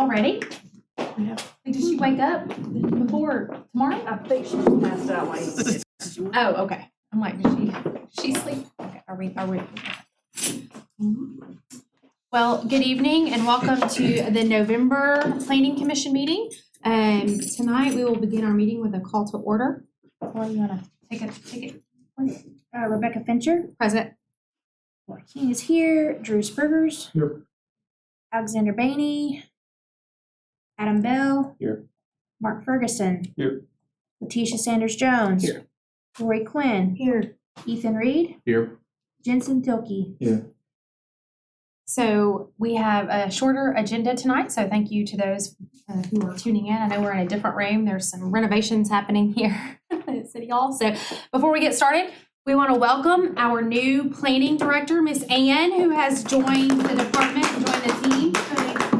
already? Did she wake up before tomorrow? I think she's passed out while you did. Oh, okay. I'm like, did she sleep? Okay, are we? Well, good evening and welcome to the November Planning Commission meeting. Tonight we will begin our meeting with a call to order. Or you wanna take it? Rebecca Fincher. Present. King is here. Drew Spurgers. Here. Alexander Bainey. Adam Bell. Here. Mark Ferguson. Here. Letitia Sanders Jones. Here. Lori Quinn. Here. Ethan Reed. Here. Jensen Tilkey. Here. So we have a shorter agenda tonight, so thank you to those who are tuning in. I know we're in a different room. There's some renovations happening here at City Hall. So before we get started, we want to welcome our new planning director, Miss Ann, who has joined the department and joined the team.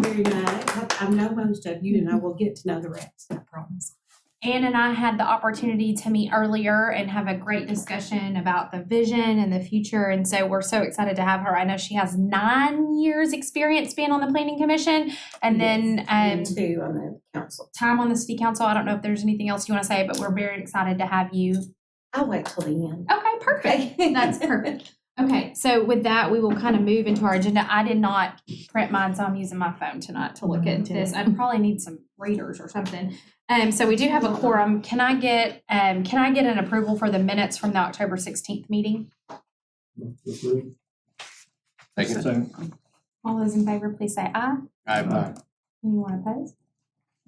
Very nice. I know most of you, and I will get to know the rest, I promise. Ann and I had the opportunity to meet earlier and have a great discussion about the vision and the future. And so we're so excited to have her. I know she has 9 years experience being on the Planning Commission and then And two on the council. time on the City Council. I don't know if there's anything else you want to say, but we're very excited to have you. I'll wait till the end. Okay, perfect. That's perfect. Okay, so with that, we will kind of move into our agenda. I did not print mine, so I'm using my phone tonight to look at this. I probably need some readers or something. So we do have a quorum. Can I get an approval for the minutes from the October 16th meeting? Second. All those in favor, please say aye. Aye. Anyone opposed?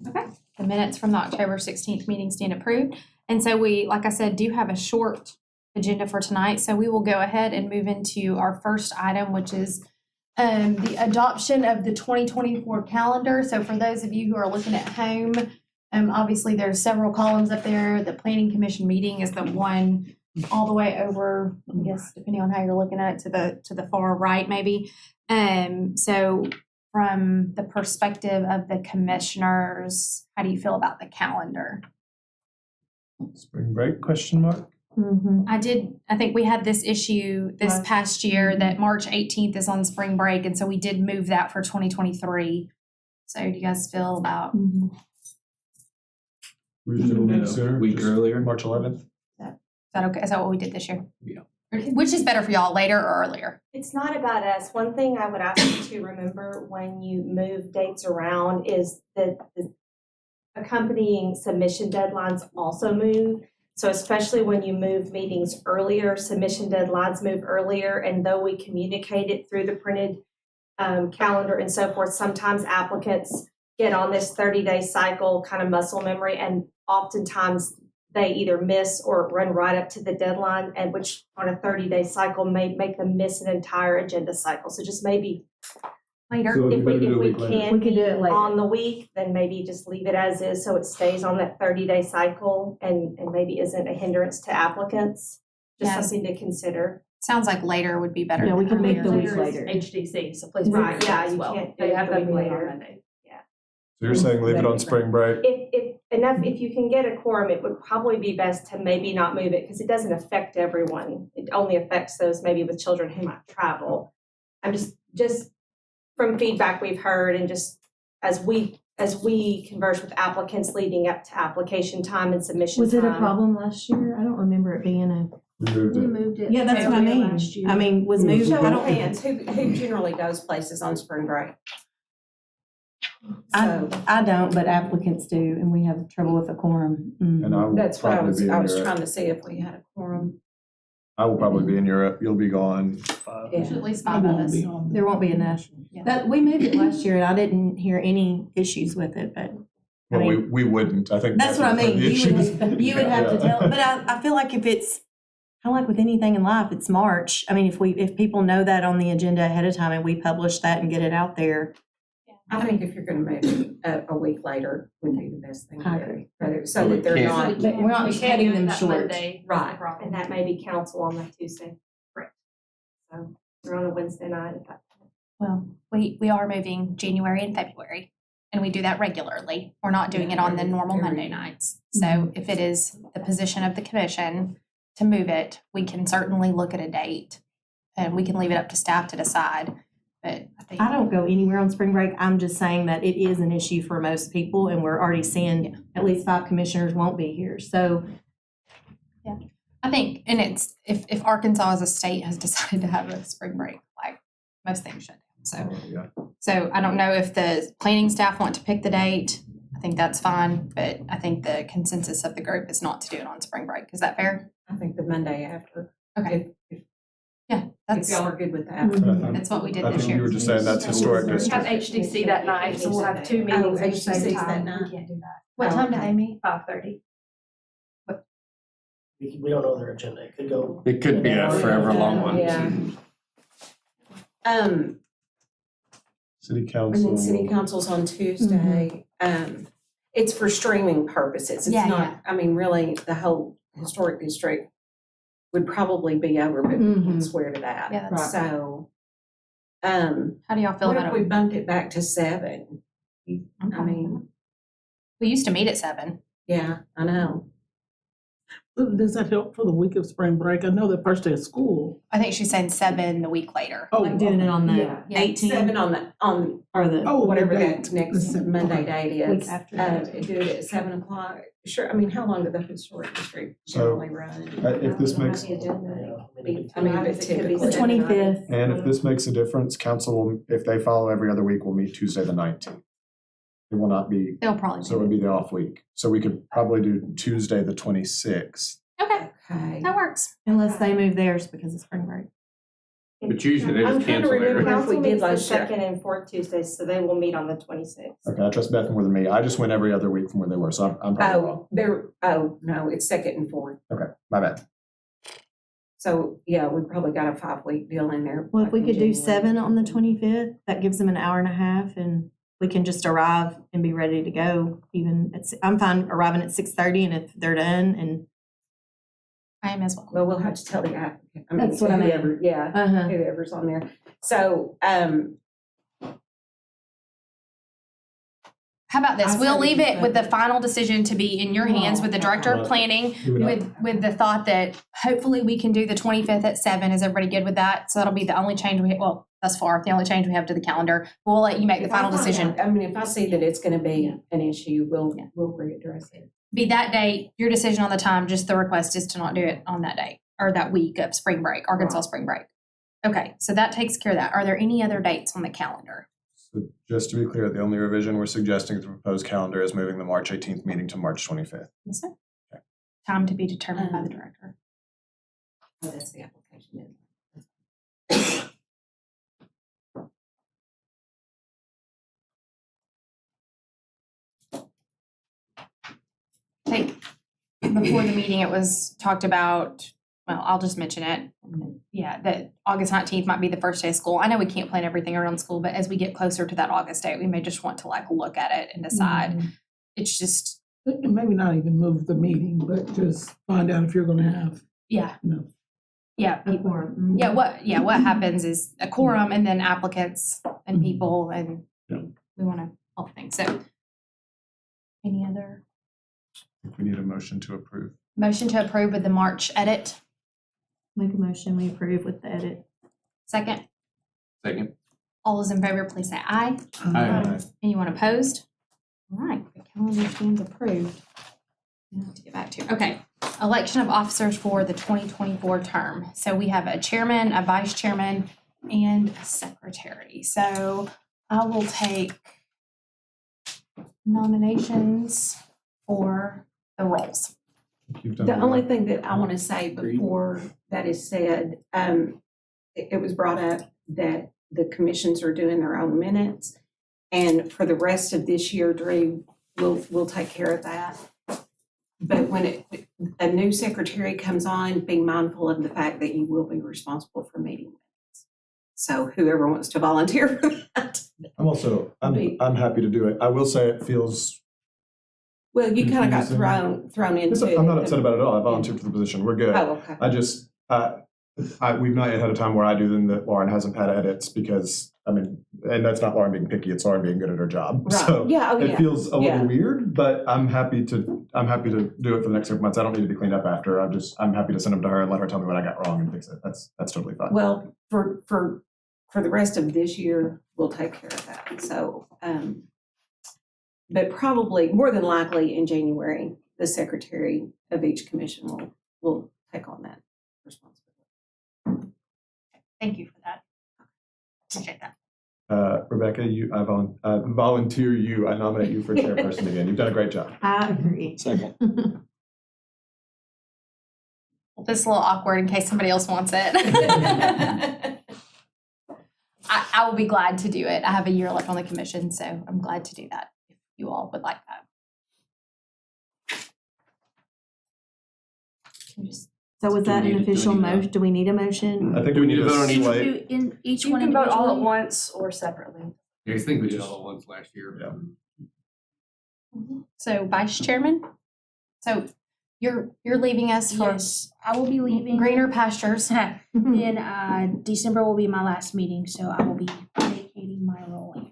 Okay, the minutes from the October 16th meeting stand approved. And so we, like I said, do have a short agenda for tonight. So we will go ahead and move into our first item, which is the adoption of the 2024 calendar. So for those of you who are looking at home, obviously there's several columns up there. The Planning Commission meeting is the one all the way over, I guess, depending on how you're looking at it, to the far right, maybe. So from the perspective of the commissioners, how do you feel about the calendar? Spring break, question mark? I think we had this issue this past year that March 18th is on spring break, and so we did move that for 2023. So do you guys feel about? A week earlier, March 11th. Is that okay? Is that what we did this year? Yeah. Which is better for y'all, later or earlier? It's not about us. One thing I would ask you to remember when you move dates around is that the accompanying submission deadlines also move. So especially when you move meetings earlier, submission deadlines move earlier, and though we communicate it through the printed calendar and so forth, sometimes applicants get on this 30-day cycle kind of muscle memory, and oftentimes they either miss or run right up to the deadline, and which on a 30-day cycle may make them miss an entire agenda cycle. So just maybe Later. So if we do it can We can do it later. on the week, then maybe just leave it as is so it stays on that 30-day cycle and maybe isn't a hindrance to applicants. Just Yes. something to consider. Sounds like later would be better. Yeah, we than can make earlier. the week later. HDC, so please. Right, yeah, you can't do They have it the that week meeting later. on Monday. So you're saying leave it on spring break? If you can get a quorum, it would probably be best to maybe not move it because it doesn't affect everyone. It only affects those maybe with children who might travel. I'm just from feedback we've heard and just as we converse with applicants leading up to application time and submission Was it a time. problem last year? I don't remember it being a. We moved it. moved it. Yeah, that's what I mean. Last year. I mean, was moved. Show I of don't. hands, who generally goes places on spring break? I don't, but applicants do, and we have trouble with a quorum. And I will That's what I probably was, be in I was Europe. trying to see if we had a quorum. I will probably be in Europe. You'll be gone. There's at least 5 of us. There won't be enough. Yeah. That, we moved it last year, and I didn't hear any issues with it, but. I Well, mean, we wouldn't. I think That's what I mean. the issue. You would have to Yeah. tell, but I feel like if it's, kind of like with anything in life, it's March. I mean, if people know that on the agenda ahead of time and we publish that and get it out there. I think if you're gonna move it a week later would be the best thing I to agree. do. Rather, so that they're not, But we're not cutting them short. right. And that may be council on that Tuesday. Correct. So we're on a Wednesday night at that time. Well, we are moving January and February, and we do that regularly. We're not doing it on the normal Monday nights. So if it is the position of the commission to move it, we can certainly look at a date, and we can leave it up to staff to decide. but I think. I don't go anywhere on spring break. I'm just saying that it is an issue for most people, and we're already seeing at least 5 commissioners won't be here. So I think, and it's, if Arkansas as a state has decided to have a spring break, like most things shut down. Yeah. So I don't know if the planning staff want to pick the date. I think that's fine, but I think the consensus of the group is not to do it on spring break. Is that fair? I think the Monday after. Okay. If Yeah, that's, y'all are good with that. that's what we did I this think you year. were just saying that's historic We have district. HDC that night, so we'll have 2 meetings at the same HDC 's time. that night. We can't do that. What Oh, time do okay. they meet? 5:30. We don't know their agenda. It could go. It could be a forever long one. Yeah. City And council. then city council's on Tuesday. It's for streaming purposes. It's Yeah, not, I mean, really, the whole historic district would probably be over, but we Mhm. can't swear to that. Yeah, that's- So, How do y'all feel what if about we it? bumped it back to 7? I mean, We used to meet at 7. yeah, I know. Does that help for the week of spring break? I know the first day of school. I think she's saying 7 the week later. Oh, like doing it on the Yeah. 18th 7 on or the Oh, whatever the that date, next the seventh. Monday date week is. after that. Do it at 7:00. Sure, I mean, how long did the historic district So, generally run? If this makes, I mean, but The typically. 25th. and if this makes a difference, council, will, if they follow every other week, will meet Tuesday the 19th. It will not be, They'll probably so it do would be the off week. So we could probably do Tuesday the 26th. it. Okay, Okay. that works. Unless they move theirs because of spring break. But usually they I'm just trying to cancel remember, their. council We did meets the last year. second and fourth Tuesdays, so they will meet on the 26th. Okay, I trust Beth more than me. I just went every other week from where they were, so I'm probably wrong. No, it's second and fourth. Okay, my bad. So, yeah, we probably got a 5-week deal in there. Well, if we like in could do January. 7 on the 25th, that gives them an hour and a half, and we can just arrive and be ready to go. Even I'm fine arriving at 6:30, and if they're done, and I am as well. Well, we'll have to tell the applicant. I mean, That's what I mean. whoever, yeah, whoever's on there. So, How about this? I We'll said leave we it with could- the final decision to be in your hands with the director of planning, with the thought that hopefully we can do the 25th at 7. Is everybody good with that? So that'll be the only change well, thus far, the only change we have to the calendar. We'll let you make the if I final find decision. out- I mean, if I see that it's gonna be an issue, we'll readdress it. Be that date, your decision on the time, just the request is to not do it on that day or that week of spring break, Arkansas spring break. Okay, so that takes care of that. Are there any other dates on the calendar? So just to be clear, the only revision we're suggesting to the proposed calendar is moving the March 18th meeting to March 25th. Yes, sir. Time to be determined by the director. Oh, that's the application. I think before the meeting, it was talked about, well, I'll just mention it. Yeah, that August 19th might be the first day of school. I know we can't plan everything around school, but as we get closer to that August date, we may just want to like look at it and decide. It's just, And maybe not even move the meeting, but just find out if you're gonna have, yeah, you know. yeah. a quorum. What happens is a quorum and then applicants and people and Yeah. we want to all things. So any other We need a motion to approve. motion to approve with the March edit? Make a motion, we approve with the edit. Second, Second. all those in favor, please say aye. Aye. Anyone opposed? All right, the calendar stands approved. I have to get back to, okay, election of officers for the 2024 term. So we have a chairman, a vice chairman, and a secretary. So I will take nominations for the roles. You've done The all only that. thing that I want to say before that is said, it was brought up that the commissions are doing their own minutes. And for the rest of this year, Drew, we'll take care of that. But when a new secretary comes on, be mindful of the fact that you will be responsible for meeting minutes. So whoever wants to volunteer for that. I'm happy to do it. I will say it feels, Well, you kind of got Confusing. thrown into it. I'm not upset about it at all. I volunteered for the position. We're good. Oh, okay. I just, we've not yet had a time where I do them that Lauren hasn't had edits because, I mean, and that's not Lauren being picky, it's Lauren being good at her job. Right. So Yeah, oh, it yeah. feels a Yeah. little weird, but I'm happy to do it for the next 6 months. I don't need to be cleaned up after. I'm happy to send them to her and let her tell me what I got wrong and fix it. That's totally fine. Well, for for the rest of this year, we'll take care of that. So, but probably, more than likely, in January, the secretary of each commission will take on that responsibility. Thank you for that. Appreciate that. Rebecca, I volunteer you, I nominate you for chairperson again. You've done a great job. I agree. Second. Well, this is a little awkward in case somebody else wants it. I will be glad to do it. I have a year left on the commission, so I'm glad to do that if you all would like that. Can you just So was Do we that need an to do official any of motion? Do we need a motion? I think we need to vote on each? slate. In each You one can vote all at individually? once or separately. I think we did all at once last year. Yeah. So vice chairman, so you're leaving us for Yes, I will be leaving. greener pastures. In December will be my last meeting, so I will be vacating my role.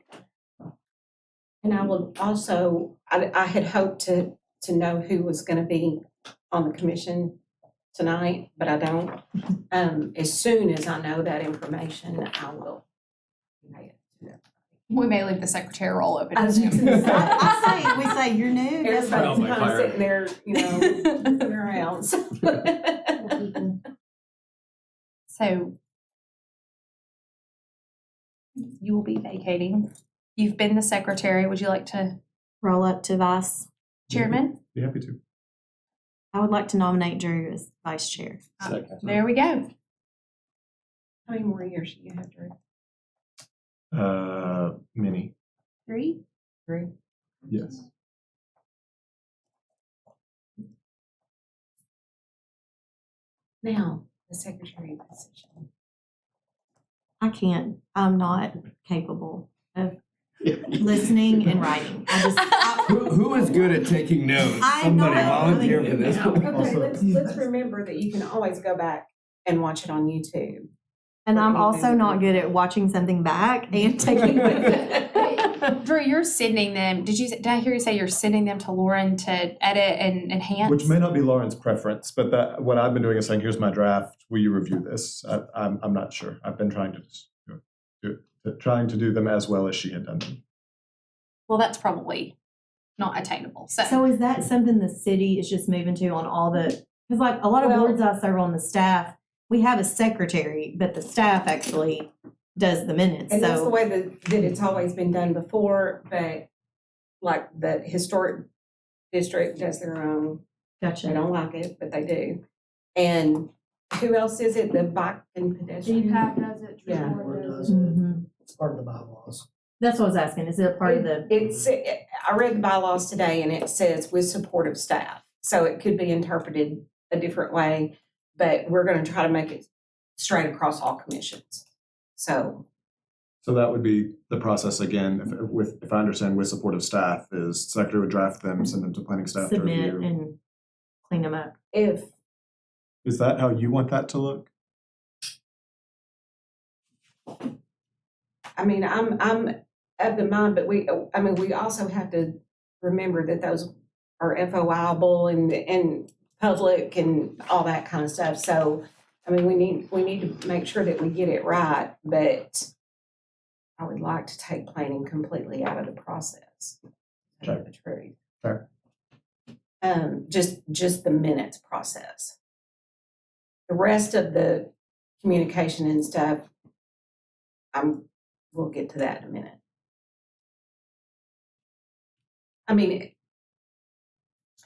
And I will also, I had hoped to know who was going to be on the commission tonight, but I don't. As soon as I know that information, I will convey it to them. We may leave the secretary role open. I was just gonna say. We say you're new. That's Everybody's Well, kind of sitting there, looking around. So. So you will be vacating. You've been the secretary. Would you like to, Roll up to vice. chairman? Be happy to. I would like to nominate Drew as vice chair. Second. There we go. How many more years do you have, Drew? Many, 3? 3. yes. Now, the secretary position. I can't, I'm not capable of listening and writing. Who is good at taking notes? I'm Somebody not. volunteer for this one. Okay, let's remember that you can always go back and watch it on YouTube. And I'm also not good at watching something back and taking notes. Drew, you're sending them, did I hear you say you're sending them to Lauren to edit and enhance? Which may not be Lauren's preference, but that what I've been doing is saying, here's my draft. Will you review this? I'm not sure. I've been trying to do them as well as she had done them. Well, that's probably not attainable. So is that something the city is just moving to on all the, because like a lot of Well- boards I serve on the staff, we have a secretary, but the staff actually does the minutes, And that's the so. way that it's always been done before, but like the historic district does their own. They Gotcha. don't like it, but they do. And who else is it? The bike and pedestrian? does it, Yeah. Or does Mhm. It's part of the bylaws. That's what I was asking, is it a part of the, I read the bylaws today and it says with support of staff. So it could be interpreted a different way, but we're gonna try to make it straight across all commissions. So, So that would be the process again, if I understand, with supportive staff, is secretary would draft them, send them to planning staff to submit review. and clean them up? if, Is that how you want that to look? I mean, I'm of the mind, but we also have to remember that those are FOIable and public and all that kind of stuff. So, I mean, we need to make sure that we get it right, but I would like to take planning completely out of the process. To tell you the truth. Fair. Just the minutes process. The rest of the communication and stuff, we'll get to that in a minute. I mean,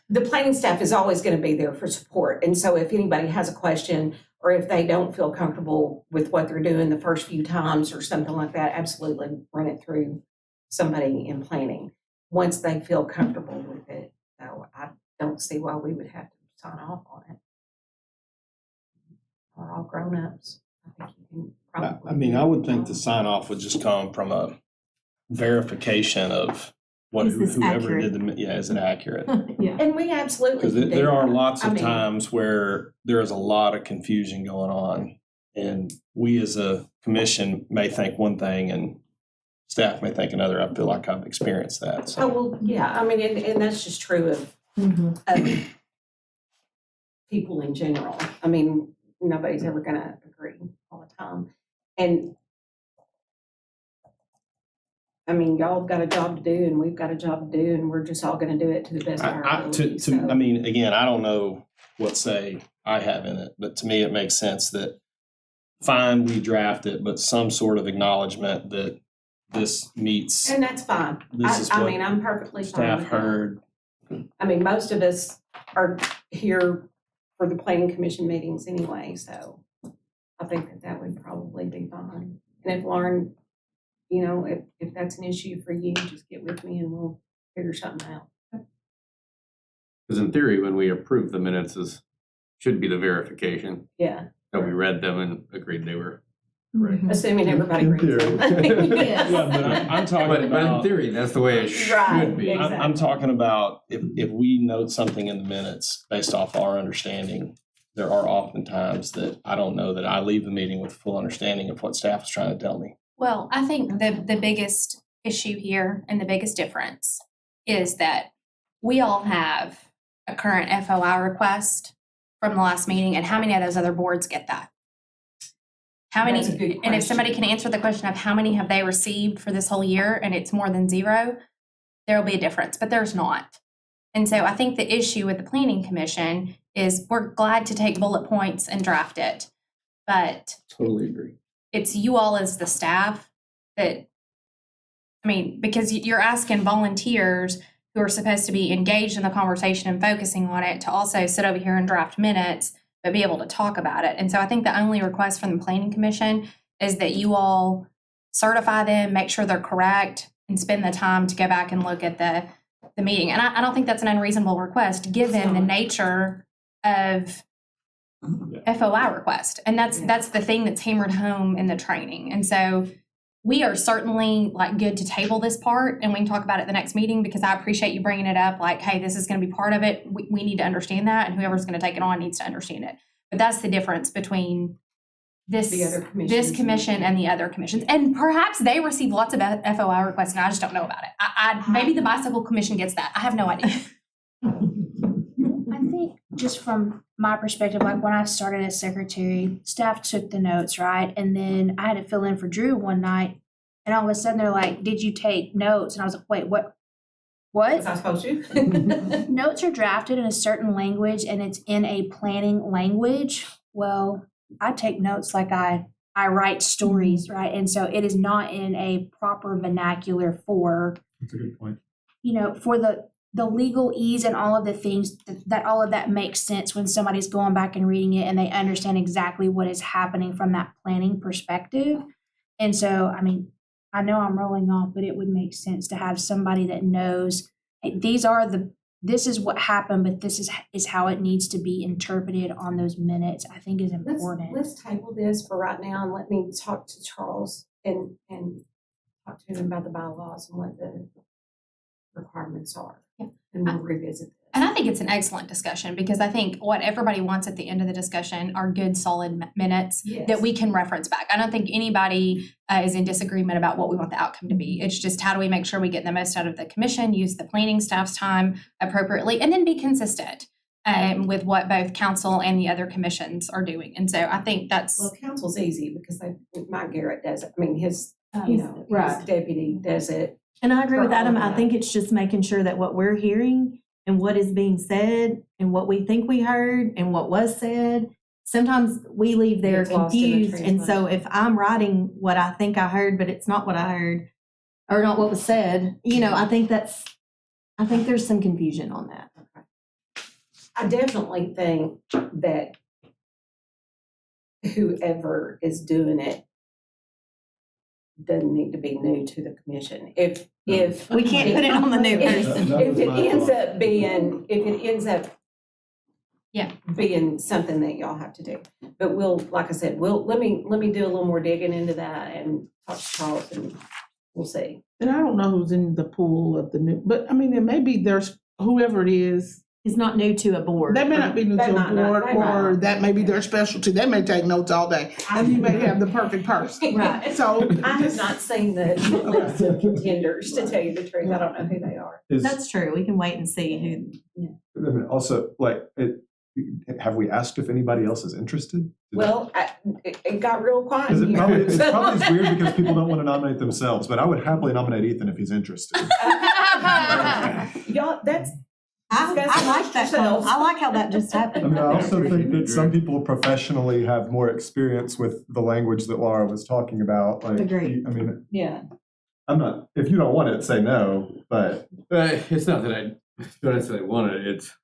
the planning staff is always going to be there for support. And so if anybody has a question or if they don't feel comfortable with what they're doing the first few times or something like that, absolutely run it through somebody in planning. Once they feel comfortable with it, though, I don't see why we would have to sign off on it. We're all grown-ups. I think you can probably. I mean, I would think the sign off would just come from a verification of what Is this whoever accurate? did is it accurate? Yeah. And we absolutely Because can do there are that. lots I of mean, times where there is a lot of confusion going on. And we as a commission may think one thing and staff may think another. I feel like I've experienced that. Oh, So well, yeah, I mean, and that's just true of people in general. I mean, nobody's ever gonna agree all the time. And I mean, y'all have got a job to do and we've got a job to do and we're just all gonna do it to the best of our ability. I mean, again, I don't know what say I have in it, but to me, it makes sense that fine, we draft it, but some sort of acknowledgement that this meets, And that's fine. this is I what mean, I'm perfectly fine staff with that. heard. I mean, most of us are here for the planning commission meetings anyway, so I think that that would probably be fine. And if Lauren, you know, if that's an issue for you, just get with me and we'll figure something out. Because in theory, when we approve the minutes should be the verification Yeah, that we read them and agreed they were correct. assuming everybody In reads them. theory. Yes. Yeah, but I'm talking But in about, theory, that's the way it Right, should be. exactly. I'm talking about if we note something in the minutes based off our understanding, there are often times that I don't know that I leave the meeting with full understanding of what staff is trying to tell me. Well, I think the biggest issue here and the biggest difference is that we all have a current FOI request from the last meeting, and how many of those other boards get that? How many, That's a good and if somebody question. can answer the question of how many have they received for this whole year and it's more than zero, there'll be a difference, but there's not. And so I think the issue with the planning commission is we're glad to take bullet points and draft it, but Totally agree. it's you all as the staff that, I mean, because you're asking volunteers who are supposed to be engaged in the conversation and focusing on it to also sit over here and draft minutes, but be able to talk about it. And so I think the only request from the planning commission is that you all certify them, make sure they're correct, and spend the time to go back and look at the meeting. And I don't think that's an unreasonable request, given the nature of FOI request. And that's the thing that's hammered home in the training. And so we are certainly like good to table this part and we can talk about it the next meeting, because I appreciate you bringing it up. Like, hey, this is going to be part of it. We need to understand that, and whoever's going to take it on needs to understand it. But that's the difference between this The other commissions. this commission and the other commissions. And perhaps they receive lots of FOI requests and I just don't know about it. I maybe the bicycle commission gets that. I have no idea. I think just from my perspective, like when I started as secretary, staff took the notes, right? And then I had to fill in for Drew one night, and all of a sudden they're like, "Did you take notes?" And I was like, "Wait, what? Was What?" I supposed to? Notes are drafted in a certain language, and it's in a planning language. Well, I take notes like I write stories, right? And so it is not in a proper vernacular for, That's a good point. you know, for the legal ease and all of the things that all of that makes sense when somebody's going back and reading it and they understand exactly what is happening from that planning perspective. And so, I mean, I know I'm rolling off, but it would make sense to have somebody that knows, hey, this is what happened, but this is how it needs to be interpreted on those minutes, I think is important. Let's table this for right now and let me talk to Charles and talk to him about the bylaws and what the requirements are. Yeah. And we'll revisit this. And I think it's an excellent discussion, because I think what everybody wants at the end of the discussion are good, solid minutes Yes. that we can reference back. I don't think anybody is in disagreement about what we want the outcome to be. It's just, how do we make sure we get the most out of the commission, use the planning staff's time appropriately, and then be consistent with what both council and the other commissions are doing. And so I think that's, Well, council's easy because Mike Garrett does it. I mean, his Right. deputy does it. And I agree with For all Adam. of I that. think it's just making sure that what we're hearing and what is being said and what we think we heard and what was said, sometimes we leave there Gets lost in the confused. And so if I'm writing what I think I heard, but it's not what I heard or not what was said, I think there's some confusion on that. I definitely think that whoever is doing it doesn't need to be new to the commission. If We can't put it on the new person. if it ends up Yeah. being something that y'all have to do. But like I said, let me do a little more digging into that and talk to Charles and we'll see. And I don't know who's in the pool of the new, but I mean, it may be there's whoever it is. It's not new to a board. They may not be new They to a might not, board, they might or not. that may be their specialty. They may take notes all day, and you may have the perfect person. Right. So I have not seen the list of contenders, to tell you the truth. I don't know who they are. Is, That's true. We can wait and see who. and then also, like, have we asked if anybody else is interested? Well, it got real quiet Because in it probably, here. it's probably weird because people don't want to nominate themselves, but I would happily nominate Ethan if he's interested. Y'all, that's, I like that. yourselves. I like how that just I happened. mean, I also think that some people professionally have more experience with the language that Laura was talking about. Like, Agreed. I mean, yeah. I'm not, if you don't want it, say no, but It's not that I don't necessarily want it, it's,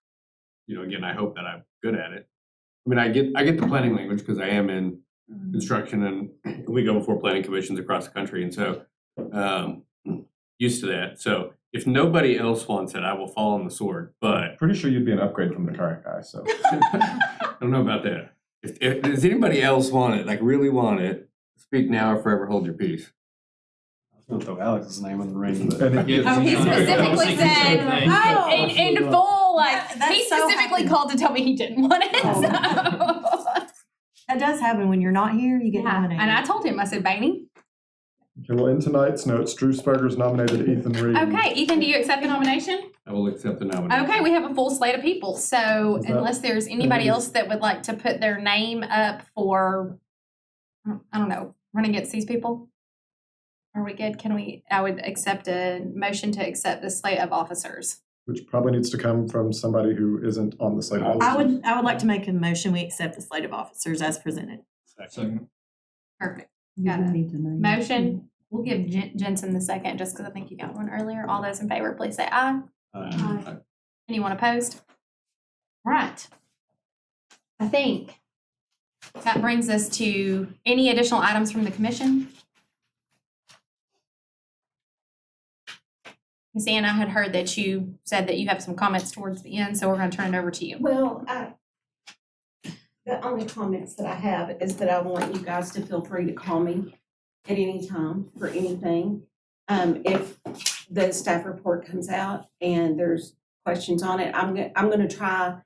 again, I hope that I'm good at it. I mean, I get the planning language because I am in construction and we go before planning commissions across the country, and so used to that. So if nobody else wants it, I will fall on the sword, but pretty sure you'd be an upgrade from the current guy, so. I don't know about that. If does anybody else want it, like really want it, speak now or forever hold your peace. I was gonna throw Alex's name in the ring, but. And it- Oh, he specifically said, in full, That's he so specifically happened. called to tell me he didn't want it, Oh. so. That does happen when you're not here, you get Yeah, nominated. and I told him, I said, Bainey. Okay, well, in tonight's notes, Drew Sperger's nominated Ethan Reed. Okay, Ethan, do you accept the nomination? I will accept the nomination. Okay, we have a full slate of people, so Is that- unless there's anybody else that would like to put their name up for, I don't know, run against these people? Are we good? I would accept a motion to accept the slate of officers. Which probably needs to come from somebody who isn't on the slate of officers. I would like to make a motion, we accept the slate of officers as presented. Second. Perfect. You Got do it. need to name. Motion, we'll give Jensen the second, just because I think you got one earlier. All those in favor, please say aye. Aye. Anyone opposed? All right. I think that brings us to any additional items from the commission? Ms. Ann, I had heard that you said that you have some comments towards the end, so we're going to turn it over to you. Well, the only comments that I have is that I want you guys to feel free to call me at any time for anything. If the staff report comes out and there's questions on it, I'm gonna try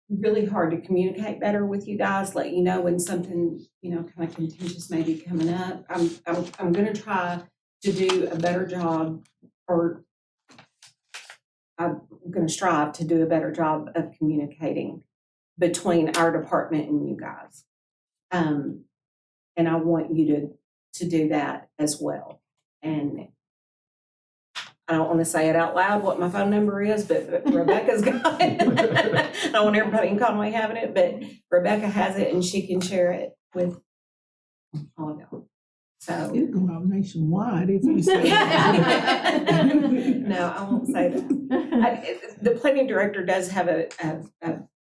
really hard to communicate better with you guys, let you know when something, kind of contentious may be coming up. I'm gonna try to do a better job, or I'm gonna strive to do a better job of communicating between our department and you guys. And I want you to do that as well. And I don't want to say it out loud what my phone number is, but Rebecca's got it. I don't want everybody in Conway having it, but Rebecca has it and she can share it with all of y'all. So. It'll go out nationwide if you say that. No, I won't say that. The planning director does have a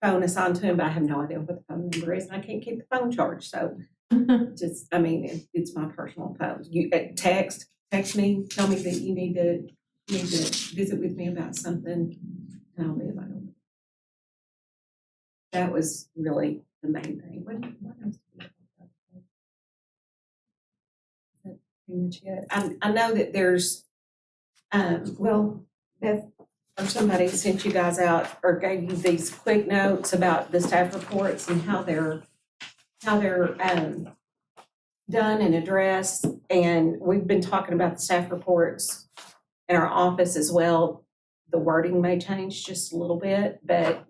phone assigned to him, but I have no idea what the phone number is, and I can't keep the phone charged, so it's my personal phone. You text me, tell me that you need to visit with me about something, and I'll be available. That was really the main thing. What else? Pretty much it. I know that there's, Beth or somebody sent you guys out or gave you these quick notes about the staff reports and how they're done and addressed. And we've been talking about the staff reports in our office as well. The wording may change just a little bit, but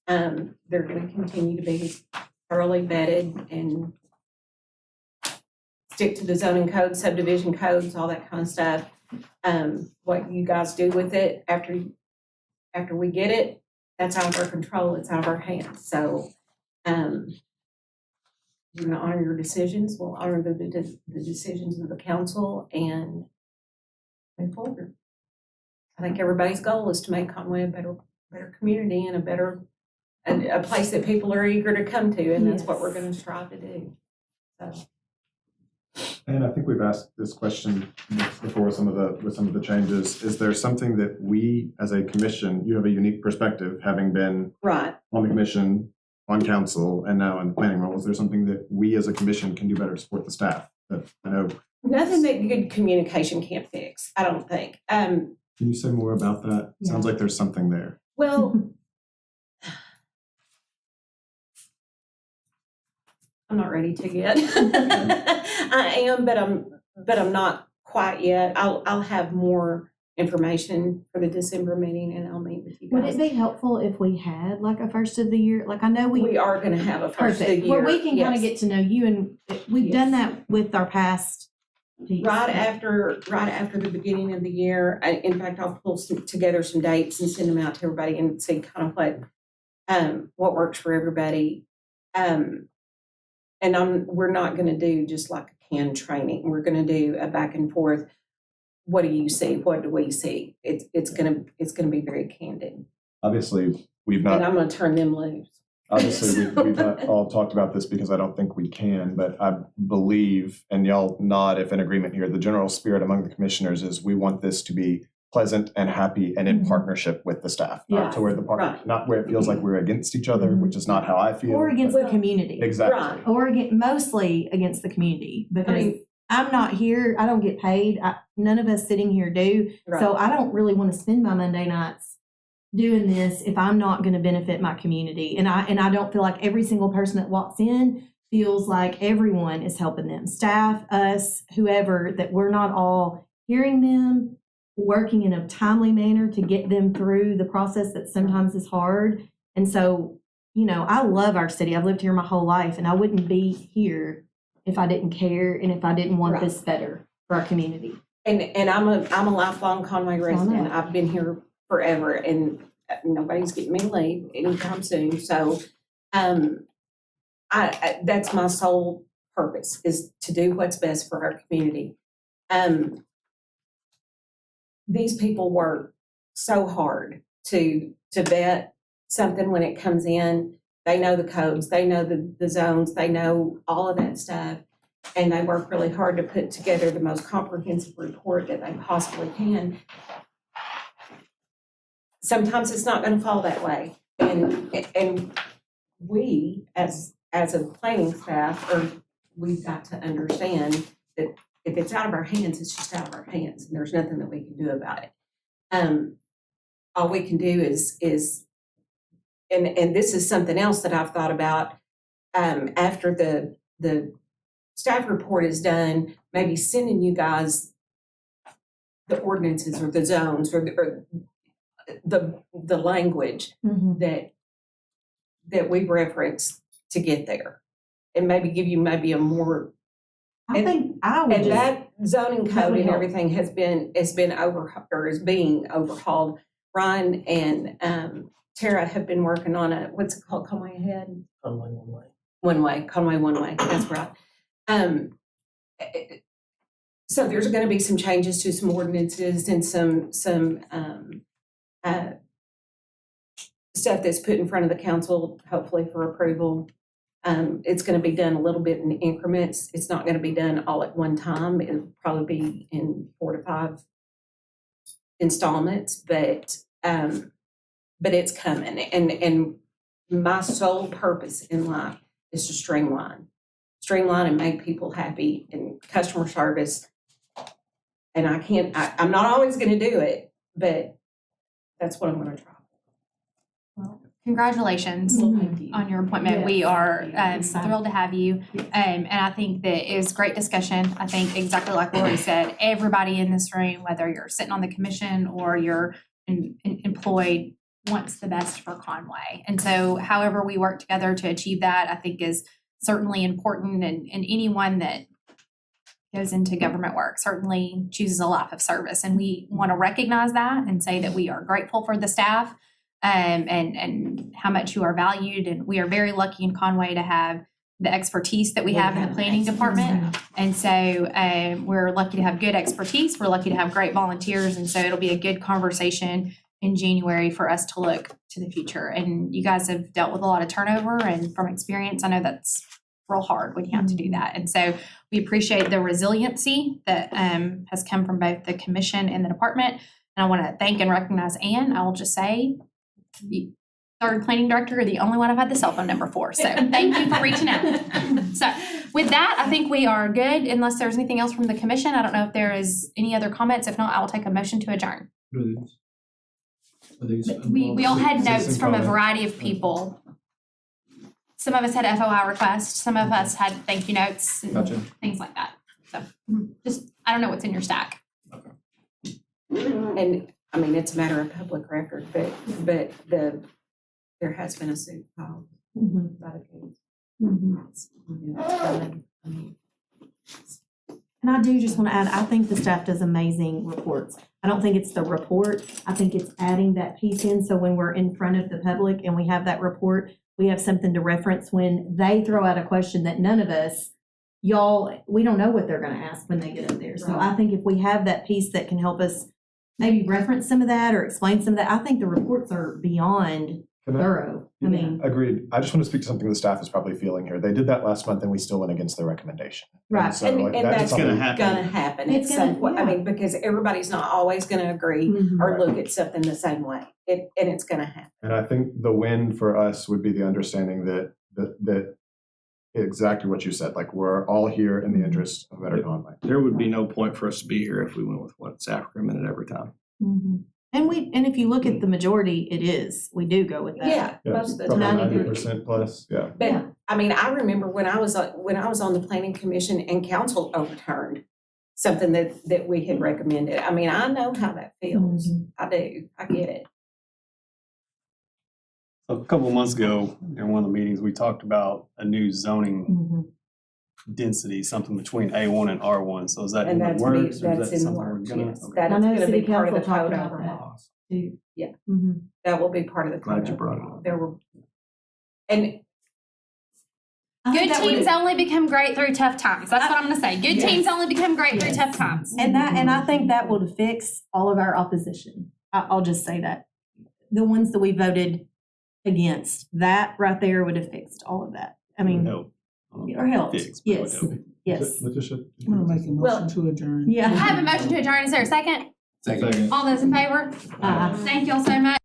they're going to continue to be thoroughly vetted and stick to the zoning code, subdivision codes, all that kind of stuff. What you guys do with it after we get it, that's out of our control, it's out of our hands. So we're gonna honor your decisions, we'll honor the decisions of the council and move forward. I think everybody's goal is to make Conway a better community and a place that people are eager to come to, and that's what we're gonna strive to do. So. And I think we've asked this question before with some of the changes. Is there something that we, as a commission, you have a unique perspective, having been Right. on the commission, on council, and now in the planning role? Is there something that we as a commission can do better to support the staff? That I know. Nothing that good communication can't fix, I don't think. Can you say more about that? It sounds like there's something there. Well, I'm not ready to yet. I am, but I'm not quite yet. I'll have more information for the December meeting, and I'll meet with you Would guys. it be helpful if we had like a first of the year? Like I know We are gonna have a first of the perfect, year. where we can kind of yes. get to know you, and we've done that with our past. piece. Right after the beginning of the year, in fact, I'll pull together some dates and send them out to everybody and see kind of what works for everybody. And we're not gonna do just like a canned training. We're gonna do a back and forth. What do you see? What do we see? It's gonna be very candid. Obviously, we've And not, I'm gonna turn them loose. obviously, we've not all talked about this because I don't think we can, but I believe, and y'all nod if in agreement here, the general spirit among the commissioners is we want this to be pleasant and happy and in Mhm. partnership with the staff. Not to where the Right. not where it feels like we're against each other, Mhm. which is not how I feel. Or against the community. Exactly. Right. Or mostly against the community, because mean- I'm not here, I don't get paid, none of us sitting here do. So I don't really want to spend my Monday nights doing this if I'm not going to benefit my community. And I don't feel like every single person that walks in feels like everyone is helping them, staff, us, whoever, that we're not all hearing them, working in a timely manner to get them through the process that sometimes is hard. And so, I love our city. I've lived here my whole life, and I wouldn't be here if I didn't care and if I didn't want this better for our community. And I'm a lifelong Conway resident. I've been here forever, and nobody's getting me to leave anytime soon. So, that's my sole purpose, is to do what's best for our community. These people work so hard to vet something when it comes in. They know the codes, they know the zones, they know all of that stuff. And they work really hard to put together the most comprehensive report that they possibly can. Sometimes it's not gonna fall that way. And we, as a planning staff, we've got to understand that if it's out of our hands, it's just out of our hands, and there's nothing that we can do about it. All we can do is and this is something else that I've thought about, after the staff report is done, maybe sending you guys the ordinances or the zones or the language that we've referenced to get there, and maybe give you maybe a more. I think I would And just, that zoning that code would and help. everything is being overhauled. Ryan and Tara have been working on what's it called, Conway Ahead? Conway one way. Conway One Way, that's right. So there's gonna be some changes to some ordinances and some stuff that's put in front of the council, hopefully for approval. It's gonna be done a little bit in increments. It's not gonna be done all at one time. It'll probably be in 4 to 5 installments, but it's coming. And my sole purpose in life is to streamline and make people happy and customer service. And I'm not always gonna do it, but that's what I'm gonna try. Congratulations on your appointment. We are thrilled to have you. And I think that it was great discussion. I think exactly like Lori said, everybody in this room, whether you're sitting on the commission or you're employed, wants the best for Conway. And so however we work together to achieve that, I think is certainly important. And anyone that goes into government work certainly chooses a life of service. And we want to recognize that and say that we are grateful for the staff and how much you are valued. And we are very lucky in Conway to have the expertise that we have in the planning department. And so we're lucky to have good expertise. We're lucky to have great volunteers. And so it'll be a good conversation in January for us to look to the future. And you guys have dealt with a lot of turnover, and from experience, I know that's real hard when you have to do that. And so we appreciate the resiliency that has come from both the commission and the department. And I want to thank and recognize Ann. I will just say, the third planning director, you're the only one I've had the cell phone number for. So thank you for reaching out. So with that, I think we are good unless there's anything else from the commission. I don't know if there is any other comments. If not, I will take a motion to adjourn. What are these? We all had notes Citizen from a comment. variety of people. Some of us had FOI requests, some of us had thank you notes and Gotcha. things like that. So just, I don't know what's in your stack. And, I mean, it's a matter of public record, but there has been a suit filed Mhm. by the case. Mhm. It's coming. I mean, And I do just want to add, I think the staff does amazing reports. I don't think it's the report. I think it's adding that piece in, so when we're in front of the public and we have that report, we have something to reference when they throw out a question that none of us, we don't know what they're going to ask when they get up there. So I think if we have that piece that can help us maybe reference some of that or explain some of that, I think the reports are beyond Can I- thorough. I mean, Agreed. I just want to speak to something the staff is probably feeling here. They did that last month and we still went against their recommendation. Right. So, And like, and that's gonna gonna happen. happen It's at gonna- some point. I yeah. mean, because everybody's not always gonna agree mhm. or look at something the same way. And it's gonna happen. And I think the win for us would be the understanding that exactly what you said, like we're all here in the interest of better Conway. There would be no point for us to be here if we went with what's Africa a minute every time. Mhm. And if you look at the majority, we do go with that. Yeah, Yeah, most of the probably time. 90% plus, yeah. But, I mean, I remember when I was on the planning commission and council overturned something that we had recommended. I mean, I know how that feels. I do. I get it. A couple of months ago, in one of the meetings, we talked about a new zoning Mhm. density, something between A1 and R1. So is that And in the that's works? or is that's that in the something we're works, gonna- yes. okay. That I is know gonna city be part of the council talked code about overhaul. that too. Yeah. Mhm. That will be part of the code Glad you brought it overhaul. up. There were, and I think Good that would- teams only become great through tough times. That's what I'm gonna say. Good teams only become great through Yes. tough times. And I think that will fix all of our opposition. I'll just say that. The ones that we voted against, that right there would have fixed all of that. I mean, Help. or helped, Fix, but it would yes, help. yes. I'm gonna make a Well- motion to adjourn. I Yeah. have a motion to adjourn. Is there a second? Second. All those in favor? Uh, Thank y'all so much.